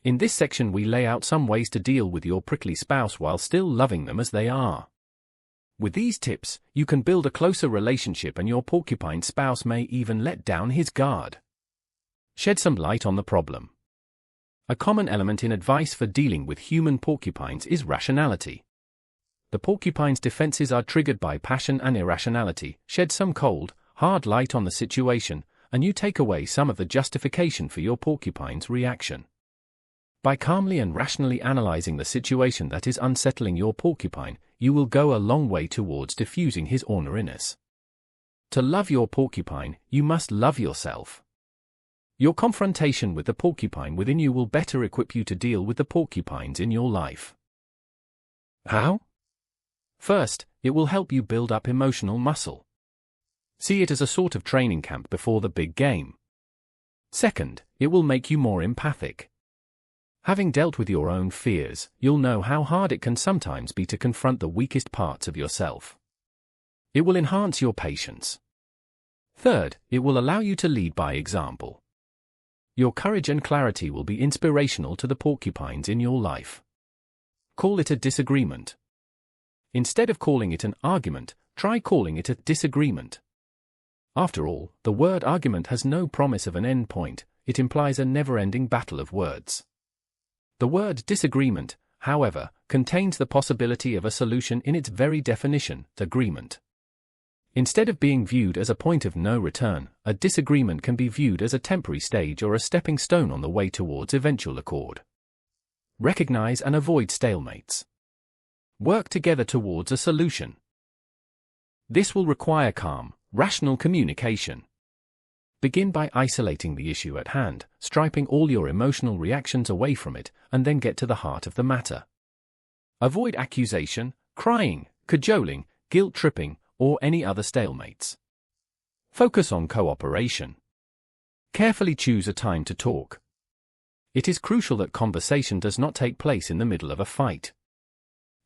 In this section we lay out some ways to deal with your prickly spouse while still loving them as they are. With these tips, you can build a closer relationship and your porcupine spouse may even let down his guard. Shed some light on the problem. A common element in advice for dealing with human porcupines is rationality. The porcupine's defenses are triggered by passion and irrationality. Shed some cold, hard light on the situation, and you take away some of the justification for your porcupine's reaction. By calmly and rationally analyzing the situation that is unsettling your porcupine, you will go a long way towards diffusing his orneriness. To love your porcupine, you must love yourself. Your confrontation with the porcupine within you will better equip you to deal with the porcupines in your life. How? First, it will help you build up emotional muscle. See it as a sort of training camp before the big game. Second, it will make you more empathic. Having dealt with your own fears, you'll know how hard it can sometimes be to confront the weakest parts of yourself. It will enhance your patience. Third, it will allow you to lead by example. Your courage and clarity will be inspirational to the porcupines in your life. Call it a disagreement. Instead of calling it an argument, try calling it a disagreement. After all, the word argument has no promise of an end point, it implies a never-ending battle of words. The word disagreement, however, contains the possibility of a solution in its very definition, agreement. Instead of being viewed as a point of no return, a disagreement can be viewed as a temporary stage or a stepping stone on the way towards eventual accord. Recognize and avoid stalemates. Work together towards a solution. This will require calm, rational communication. Begin by isolating the issue at hand, striping all your emotional reactions away from it, and then get to the heart of the matter. Avoid accusation, crying, cajoling, guilt-tripping, or any other stalemates. Focus on cooperation. Carefully choose a time to talk. It is crucial that conversation does not take place in the middle of a fight.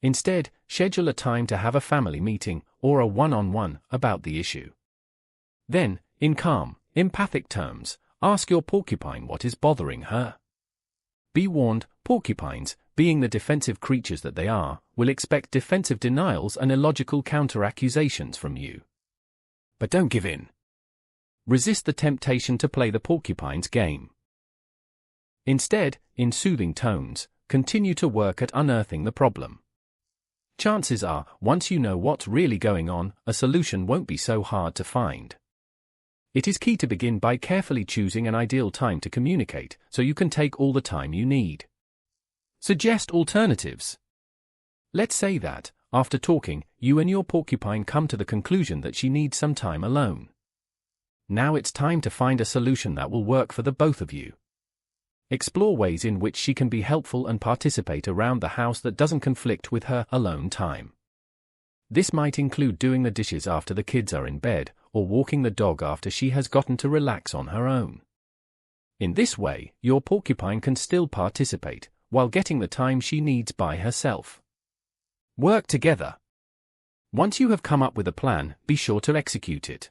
Instead, schedule a time to have a family meeting, or a one-on-one, about the issue. Then, in calm, empathic terms, ask your porcupine what is bothering her. Be warned, porcupines, being the defensive creatures that they are, will expect defensive denials and illogical counter-accusations from you. But don't give in. Resist the temptation to play the porcupine's game. Instead, in soothing tones, continue to work at unearthing the problem. Chances are, once you know what's really going on, a solution won't be so hard to find. It is key to begin by carefully choosing an ideal time to communicate, so you can take all the time you need. Suggest alternatives. Let's say that, after talking, you and your porcupine come to the conclusion that she needs some time alone. Now it's time to find a solution that will work for the both of you. Explore ways in which she can be helpful and participate around the house that doesn't conflict with her alone time. This might include doing the dishes after the kids are in bed, or walking the dog after she has gotten to relax on her own. In this way, your porcupine can still participate, while getting the time she needs by herself. Work together. Once you have come up with a plan, be sure to execute it.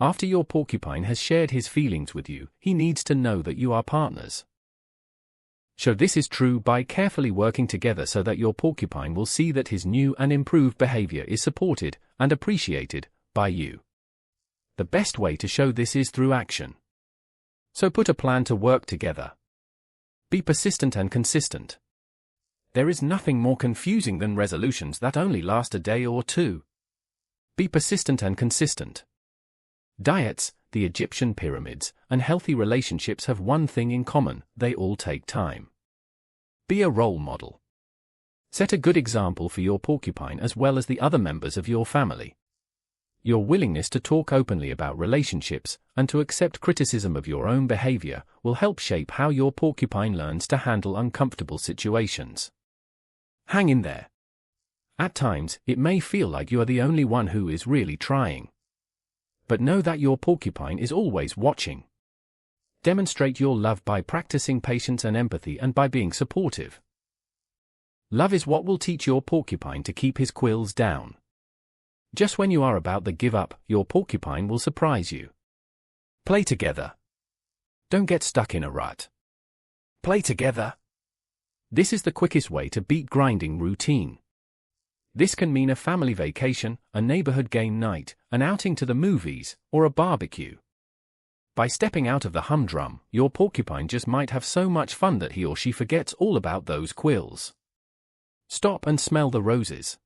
After your porcupine has shared his feelings with you, he needs to know that you are partners. Show this is true by carefully working together so that your porcupine will see that his new and improved behavior is supported and appreciated by you. The best way to show this is through action. So put a plan to work together. Be persistent and consistent. There is nothing more confusing than resolutions that only last a day or two. Be persistent and consistent. Diets, the Egyptian pyramids, and healthy relationships have one thing in common: they all take time. Be a role model. Set a good example for your porcupine as well as the other members of your family. Your willingness to talk openly about relationships and to accept criticism of your own behavior will help shape how your porcupine learns to handle uncomfortable situations. Hang in there. At times, it may feel like you are the only one who is really trying. But know that your porcupine is always watching. Demonstrate your love by practicing patience and empathy and by being supportive. Love is what will teach your porcupine to keep his quills down. Just when you are about to give up, your porcupine will surprise you. Play together. Don't get stuck in a rut. Play together. This is the quickest way to beat grinding routine. This can mean a family vacation, a neighborhood game night, an outing to the movies, or a barbecue. By stepping out of the humdrum, your porcupine just might have so much fun that he or she forgets all about those quills. Stop and smell the roses.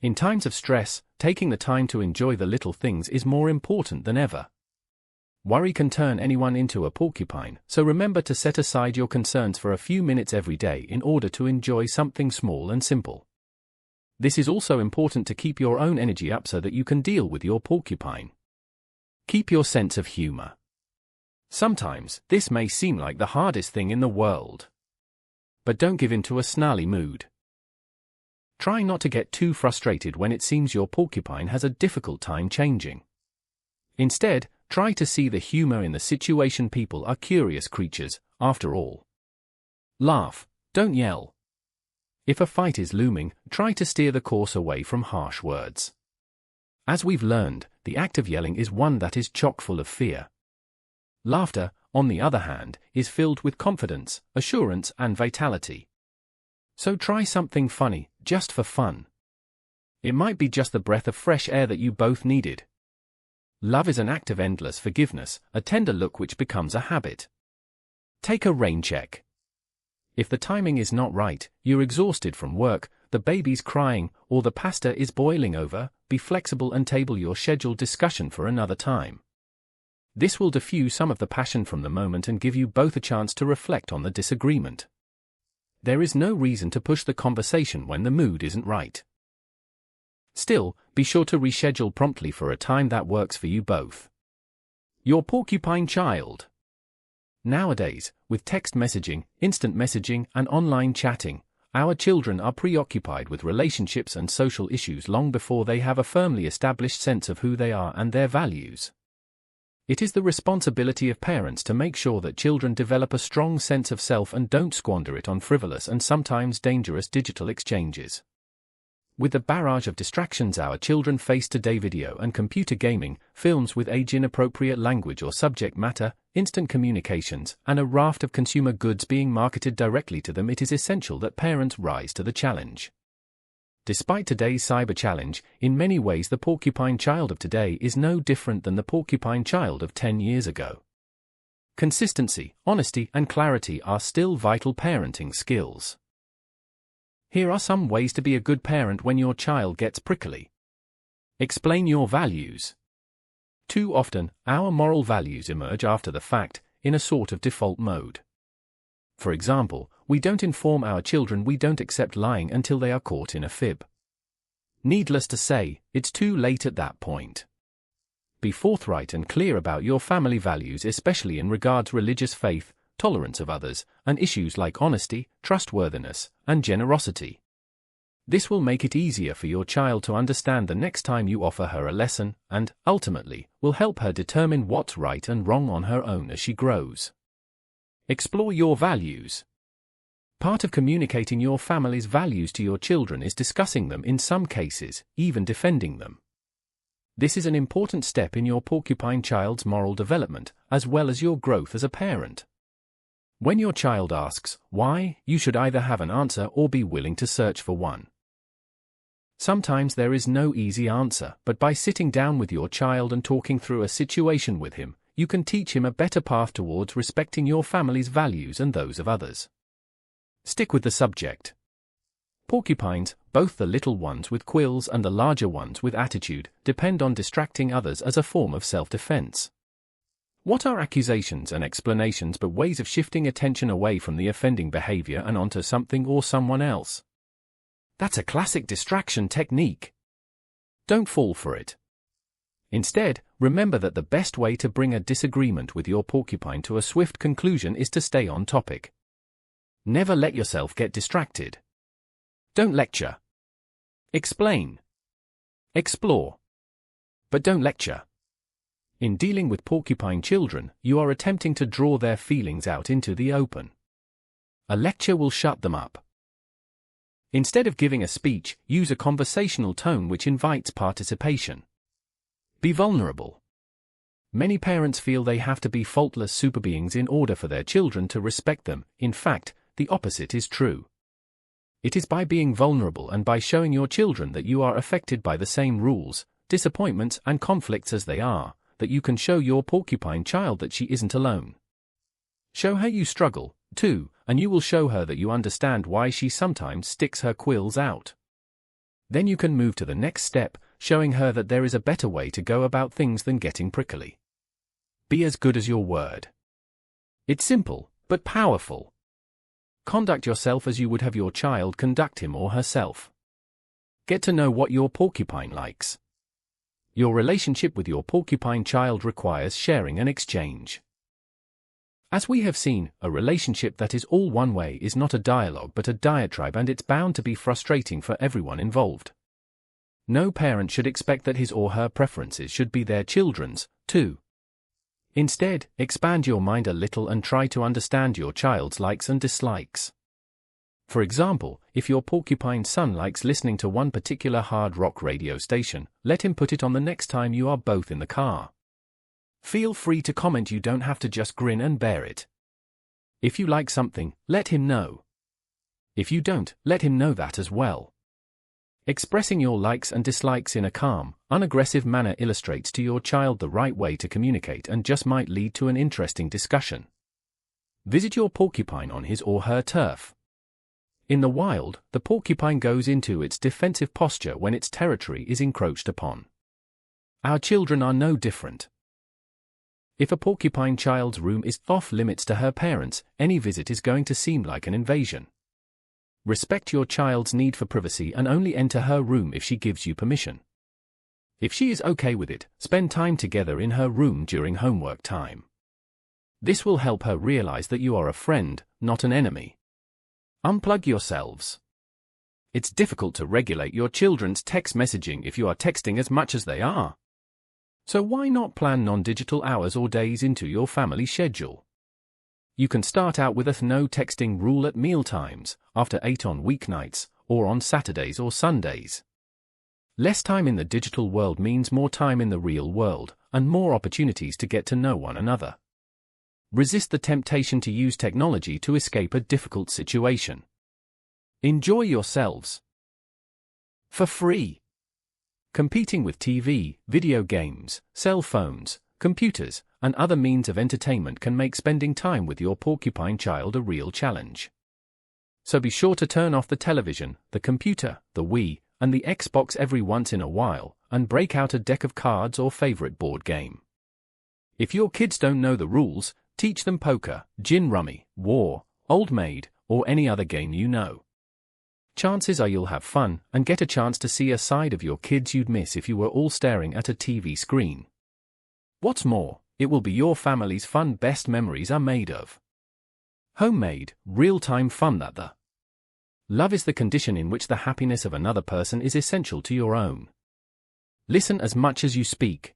In times of stress, taking the time to enjoy the little things is more important than ever. Worry can turn anyone into a porcupine, so remember to set aside your concerns for a few minutes every day in order to enjoy something small and simple. This is also important to keep your own energy up so that you can deal with your porcupine. Keep your sense of humor. Sometimes, this may seem like the hardest thing in the world. But don't give in to a snarly mood. Try not to get too frustrated when it seems your porcupine has a difficult time changing. Instead, try to see the humor in the situation. People are curious creatures, after all. Laugh, don't yell. If a fight is looming, try to steer the course away from harsh words. As we've learned, the act of yelling is one that is chock-full of fear. Laughter, on the other hand, is filled with confidence, assurance, and vitality. So try something funny, just for fun. It might be just the breath of fresh air that you both needed. Love is an act of endless forgiveness, a tender look which becomes a habit. Take a rain check. If the timing is not right, you're exhausted from work, the baby's crying, or the pasta is boiling over, be flexible and table your scheduled discussion for another time. This will diffuse some of the passion from the moment and give you both a chance to reflect on the disagreement. There is no reason to push the conversation when the mood isn't right. Still, be sure to reschedule promptly for a time that works for you both. Your porcupine child. Nowadays, with text messaging, instant messaging, and online chatting, our children are preoccupied with relationships and social issues long before they have a firmly established sense of who they are and their values. It is the responsibility of parents to make sure that children develop a strong sense of self and don't squander it on frivolous and sometimes dangerous digital exchanges. With the barrage of distractions our children face today, video and computer gaming, films with age-inappropriate language or subject matter, instant communications, and a raft of consumer goods being marketed directly to them, it is essential that parents rise to the challenge. Despite today's cyber challenge, in many ways the porcupine child of today is no different than the porcupine child of 10 years ago. Consistency, honesty, and clarity are still vital parenting skills. Here are some ways to be a good parent when your child gets prickly. Explain your values. Too often, our moral values emerge after the fact, in a sort of default mode. For example, we don't inform our children we don't accept lying until they are caught in a fib. Needless to say, it's too late at that point. Be forthright and clear about your family values, especially in regards religious faith, tolerance of others, and issues like honesty, trustworthiness, and generosity. This will make it easier for your child to understand the next time you offer her a lesson, and, ultimately, will help her determine what's right and wrong on her own as she grows. Explore your values. Part of communicating your family's values to your children is discussing them, in some cases, even defending them. This is an important step in your porcupine child's moral development, as well as your growth as a parent. When your child asks why, you should either have an answer or be willing to search for one. Sometimes there is no easy answer, but by sitting down with your child and talking through a situation with him, you can teach him a better path towards respecting your family's values and those of others. Stick with the subject. Porcupines, both the little ones with quills and the larger ones with attitude, depend on distracting others as a form of self-defense. What are accusations and explanations but ways of shifting attention away from the offending behavior and onto something or someone else? That's a classic distraction technique. Don't fall for it. Instead, remember that the best way to bring a disagreement with your porcupine to a swift conclusion is to stay on topic. Never let yourself get distracted. Don't lecture. Explain. Explore. But don't lecture. In dealing with porcupine children, you are attempting to draw their feelings out into the open. A lecture will shut them up. Instead of giving a speech, use a conversational tone which invites participation. Be vulnerable. Many parents feel they have to be faultless superbeings in order for their children to respect them. In fact, the opposite is true. It is by being vulnerable and by showing your children that you are affected by the same rules, disappointments and conflicts as they are, that you can show your porcupine child that she isn't alone. Show her you struggle, too, and you will show her that you understand why she sometimes sticks her quills out. Then you can move to the next step, showing her that there is a better way to go about things than getting prickly. Be as good as your word. It's simple, but powerful. Conduct yourself as you would have your child conduct him or herself. Get to know what your porcupine likes. Your relationship with your porcupine child requires sharing and exchange. As we have seen, a relationship that is all one way is not a dialogue but a diatribe, and it's bound to be frustrating for everyone involved. No parent should expect that his or her preferences should be their children's, too. Instead, expand your mind a little and try to understand your child's likes and dislikes. For example, if your porcupine son likes listening to one particular hard rock radio station, let him put it on the next time you are both in the car. Feel free to comment, you don't have to just grin and bear it. If you like something, let him know. If you don't, let him know that as well. Expressing your likes and dislikes in a calm, unaggressive manner illustrates to your child the right way to communicate and just might lead to an interesting discussion. Visit your porcupine on his or her turf. In the wild, the porcupine goes into its defensive posture when its territory is encroached upon. Our children are no different. If a porcupine child's room is off limits to her parents, any visit is going to seem like an invasion. Respect your child's need for privacy and only enter her room if she gives you permission. If she is okay with it, spend time together in her room during homework time. This will help her realize that you are a friend, not an enemy. Unplug yourselves. It's difficult to regulate your children's text messaging if you are texting as much as they are. So why not plan non-digital hours or days into your family schedule? You can start out with a no texting rule at mealtimes, after 8 on weeknights, or on Saturdays or Sundays. Less time in the digital world means more time in the real world, and more opportunities to get to know one another. Resist the temptation to use technology to escape a difficult situation. Enjoy yourselves. For free. Competing with TV, video games, cell phones, computers, and other means of entertainment can make spending time with your porcupine child a real challenge. So be sure to turn off the television, the computer, the Wii, and the Xbox every once in a while, and break out a deck of cards or favorite board game. If your kids don't know the rules, teach them poker, gin rummy, war, old maid, or any other game you know. Chances are you'll have fun and get a chance to see a side of your kids you'd miss if you were all staring at a TV screen. What's more, it will be your family's fun best memories are made of. Homemade, real-time fun that the love is the condition in which the happiness of another person is essential to your own. Listen as much as you speak.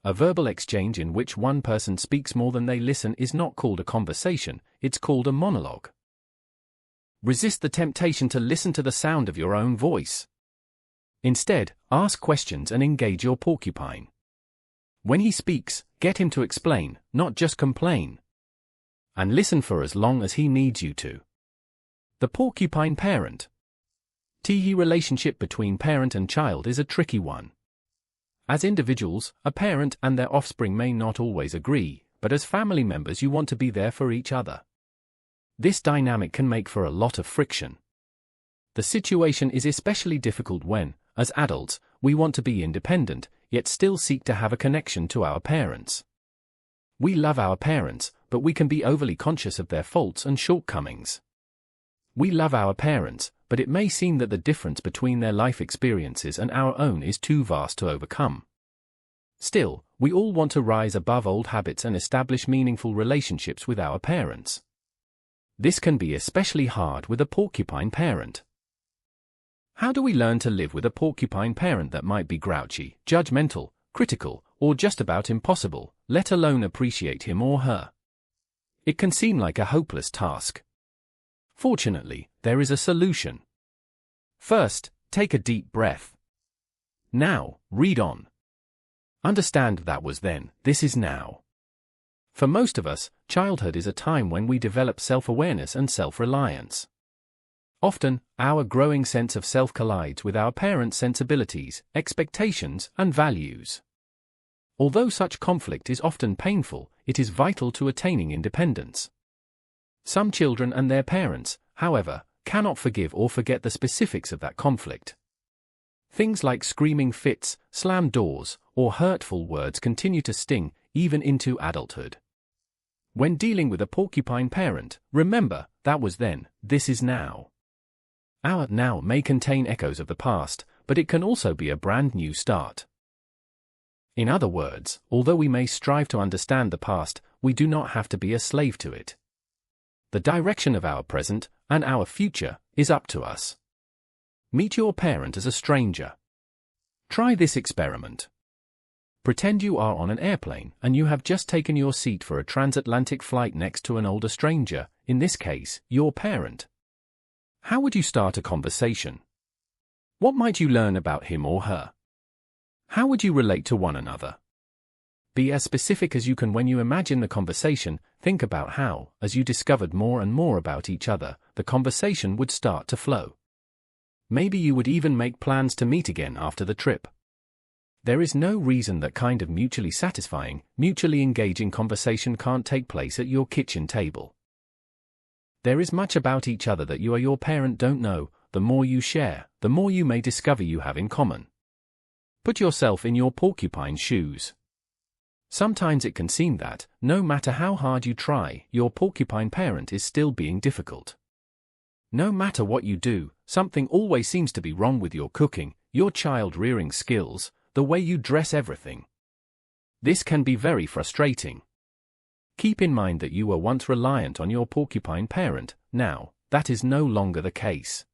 A verbal exchange in which one person speaks more than they listen is not called a conversation, it's called a monologue. Resist the temptation to listen to the sound of your own voice. Instead, ask questions and engage your porcupine. When he speaks, get him to explain, not just complain. And listen for as long as he needs you to. The porcupine parent. The relationship between parent and child is a tricky one. As individuals, a parent and their offspring may not always agree, but as family members you want to be there for each other. This dynamic can make for a lot of friction. The situation is especially difficult when, as adults, we want to be independent, yet still seek to have a connection to our parents. We love our parents, but we can be overly conscious of their faults and shortcomings. We love our parents, but it may seem that the difference between their life experiences and our own is too vast to overcome. Still, we all want to rise above old habits and establish meaningful relationships with our parents. This can be especially hard with a porcupine parent. How do we learn to live with a porcupine parent that might be grouchy, judgmental, critical, or just about impossible, let alone appreciate him or her? It can seem like a hopeless task. Fortunately, there is a solution. First, take a deep breath. Now, read on. Understand that was then, this is now. For most of us, childhood is a time when we develop self-awareness and self-reliance. Often, our growing sense of self collides with our parents' sensibilities, expectations, and values. Although such conflict is often painful, it is vital to attaining independence. Some children and their parents, however, cannot forgive or forget the specifics of that conflict. Things like screaming fits, slammed doors, or hurtful words continue to sting, even into adulthood. When dealing with a porcupine parent, remember, that was then, this is now. Our now may contain echoes of the past, but it can also be a brand new start. In other words, although we may strive to understand the past, we do not have to be a slave to it. The direction of our present, and our future, is up to us. Meet your parent as a stranger. Try this experiment. Pretend you are on an airplane and you have just taken your seat for a transatlantic flight next to an older stranger, in this case, your parent. How would you start a conversation? What might you learn about him or her? How would you relate to one another? Be as specific as you can when you imagine the conversation. Think about how, as you discovered more and more about each other, the conversation would start to flow. Maybe you would even make plans to meet again after the trip. There is no reason that kind of mutually satisfying, mutually engaging conversation can't take place at your kitchen table. There is much about each other that you or your parent don't know. The more you share, the more you may discover you have in common. Put yourself in your porcupine's shoes. Sometimes it can seem that, no matter how hard you try, your porcupine parent is still being difficult. No matter what you do, something always seems to be wrong with your cooking, your child-rearing skills, the way you dress, everything. This can be very frustrating. Keep in mind that you were once reliant on your porcupine parent. Now, that is no longer the case.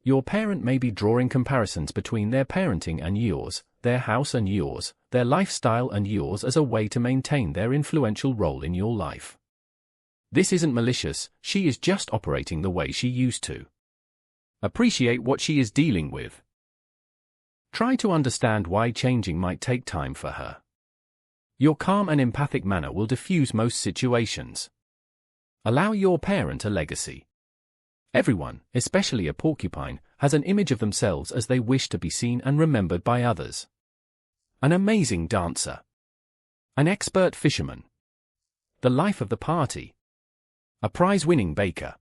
Your parent may be drawing comparisons between their parenting and yours, their house and yours, their lifestyle and yours as a way to maintain their influential role in your life. This isn't malicious, she is just operating the way she used to. Appreciate what she is dealing with. Try to understand why changing might take time for her. Your calm and empathic manner will diffuse most situations. Allow your parent a legacy. Everyone, especially a porcupine, has an image of themselves as they wish to be seen and remembered by others. An amazing dancer. An expert fisherman. The life of the party. A prize-winning baker.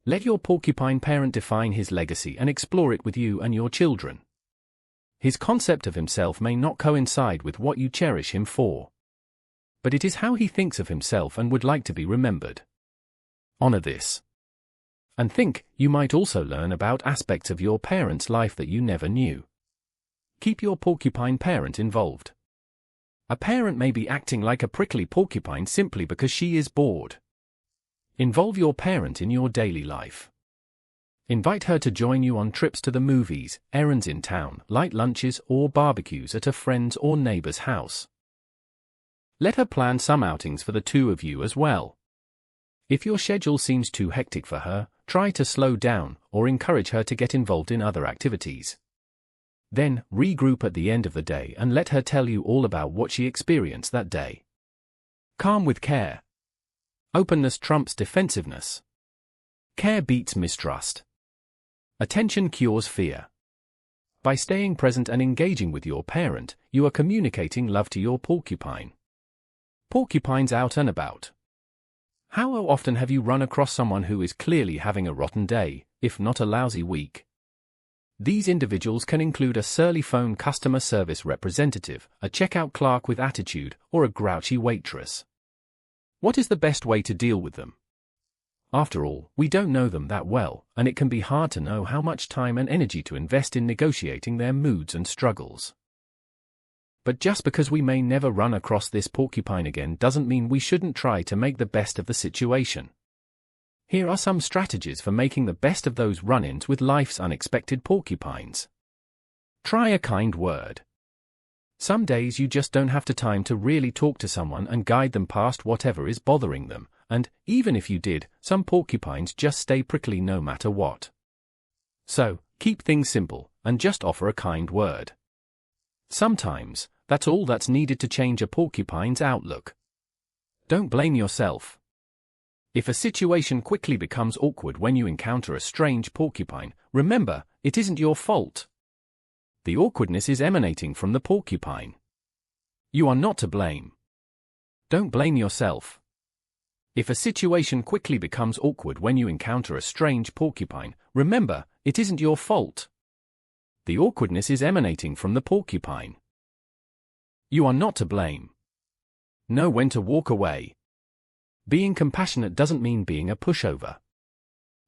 Let your porcupine parent define his legacy and explore it with you and your children. His concept of himself may not coincide with what you cherish him for. But it is how he thinks of himself and would like to be remembered. Honor this. And think, you might also learn about aspects of your parent's life that you never knew. Keep your porcupine parent involved. A parent may be acting like a prickly porcupine simply because she is bored. Involve your parent in your daily life. Invite her to join you on trips to the movies, errands in town, light lunches, or barbecues at a friend's or neighbor's house. Let her plan some outings for the two of you as well. If your schedule seems too hectic for her, try to slow down or encourage her to get involved in other activities. Then, regroup at the end of the day and let her tell you all about what she experienced that day. Calm with care. Openness trumps defensiveness. Care beats mistrust. Attention cures fear. By staying present and engaging with your parent, you are communicating love to your porcupine. Porcupines out and about. How often have you run across someone who is clearly having a rotten day, if not a lousy week? These individuals can include a surly phone customer service representative, a checkout clerk with attitude, or a grouchy waitress. What is the best way to deal with them? After all, we don't know them that well, and it can be hard to know how much time and energy to invest in negotiating their moods and struggles. But just because we may never run across this porcupine again doesn't mean we shouldn't try to make the best of the situation. Here are some strategies for making the best of those run-ins with life's unexpected porcupines. Try a kind word. Some days you just don't have the time to really talk to someone and guide them past whatever is bothering them, and, even if you did, some porcupines just stay prickly no matter what. So, keep things simple, and just offer a kind word. Sometimes, that's all that's needed to change a porcupine's outlook. Don't blame yourself. If a situation quickly becomes awkward when you encounter a strange porcupine, remember, it isn't your fault. The awkwardness is emanating from the porcupine. You are not to blame. Don't blame yourself. If a situation quickly becomes awkward when you encounter a strange porcupine, remember, it isn't your fault. The awkwardness is emanating from the porcupine. You are not to blame. Know when to walk away. Being compassionate doesn't mean being a pushover.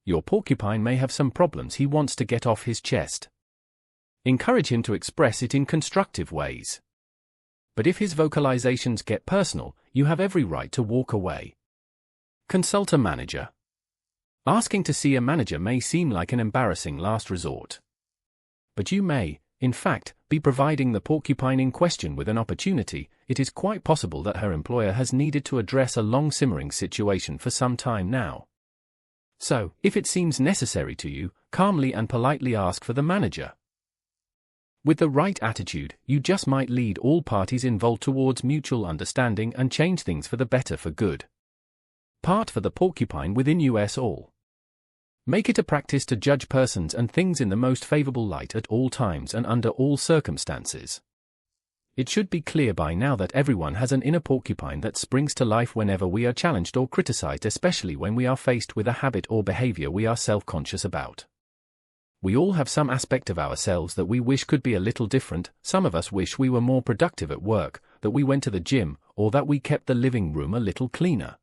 Your porcupine may have some problems he wants to get off his chest. Encourage him to express it in constructive ways. But if his vocalizations get personal, you have every right to walk away. Consult a manager. Asking to see a manager may seem like an embarrassing last resort. But you may, in fact, be providing the porcupine in question with an opportunity. It is quite possible that her employer has needed to address a long-simmering situation for some time now. So, if it seems necessary to you, calmly and politely ask for the manager. With the right attitude, you just might lead all parties involved towards mutual understanding and change things for the better for good. Part for the porcupine within us all. Make it a practice to judge persons and things in the most favorable light at all times and under all circumstances. It should be clear by now that everyone has an inner porcupine that springs to life whenever we are challenged or criticized, especially when we are faced with a habit or behavior we are self-conscious about. We all have some aspect of ourselves that we wish could be a little different. Some of us wish we were more productive at work, that we went to the gym, or that we kept the living room a little cleaner.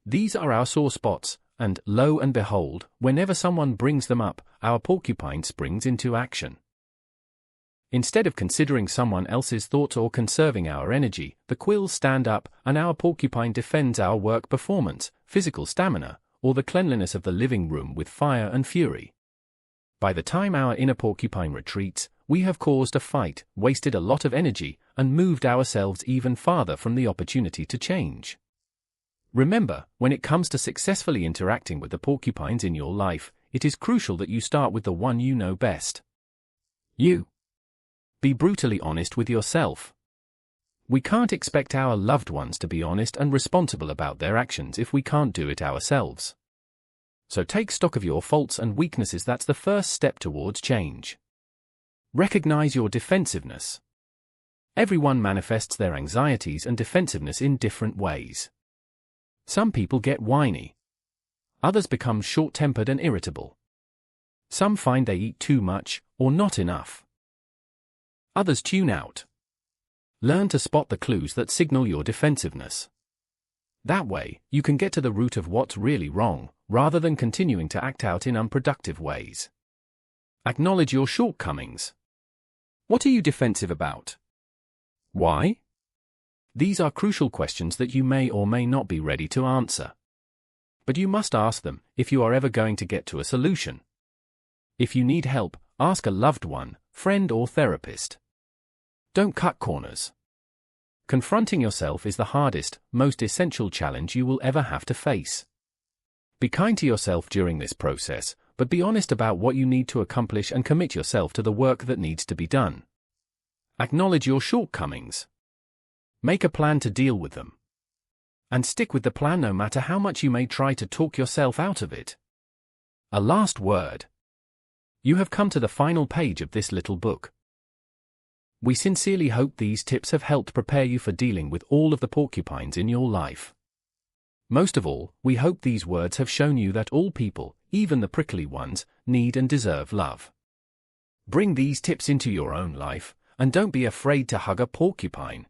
These are our sore spots, and, lo and behold, whenever someone brings them up, our porcupine springs into action. Instead of considering someone else's thoughts or conserving our energy, the quills stand up, and our porcupine defends our work performance, physical stamina, or the cleanliness of the living room with fire and fury. By the time our inner porcupine retreats, we have caused a fight, wasted a lot of energy, and moved ourselves even farther from the opportunity to change. Remember, when it comes to successfully interacting with the porcupines in your life, it is crucial that you start with the one you know best. You. Be brutally honest with yourself. We can't expect our loved ones to be honest and responsible about their actions if we can't do it ourselves. So take stock of your faults and weaknesses. That's the first step towards change. Recognize your defensiveness. Everyone manifests their anxieties and defensiveness in different ways. Some people get whiny. Others become short-tempered and irritable. Some find they eat too much, or not enough. Others tune out. Learn to spot the clues that signal your defensiveness. That way, you can get to the root of what's really wrong, rather than continuing to act out in unproductive ways. Acknowledge your shortcomings. What are you defensive about? Why? These are crucial questions that you may or may not be ready to answer. But you must ask them if you are ever going to get to a solution. If you need help, ask a loved one, friend or therapist. Don't cut corners. Confronting yourself is the hardest, most essential challenge you will ever have to face. Be kind to yourself during this process, but be honest about what you need to accomplish and commit yourself to the work that needs to be done. Acknowledge your shortcomings. Make a plan to deal with them. And stick with the plan no matter how much you may try to talk yourself out of it. A last word. You have come to the final page of this little book. We sincerely hope these tips have helped prepare you for dealing with all of the porcupines in your life. Most of all, we hope these words have shown you that all people, even the prickly ones, need and deserve love. Bring these tips into your own life, and don't be afraid to hug a porcupine.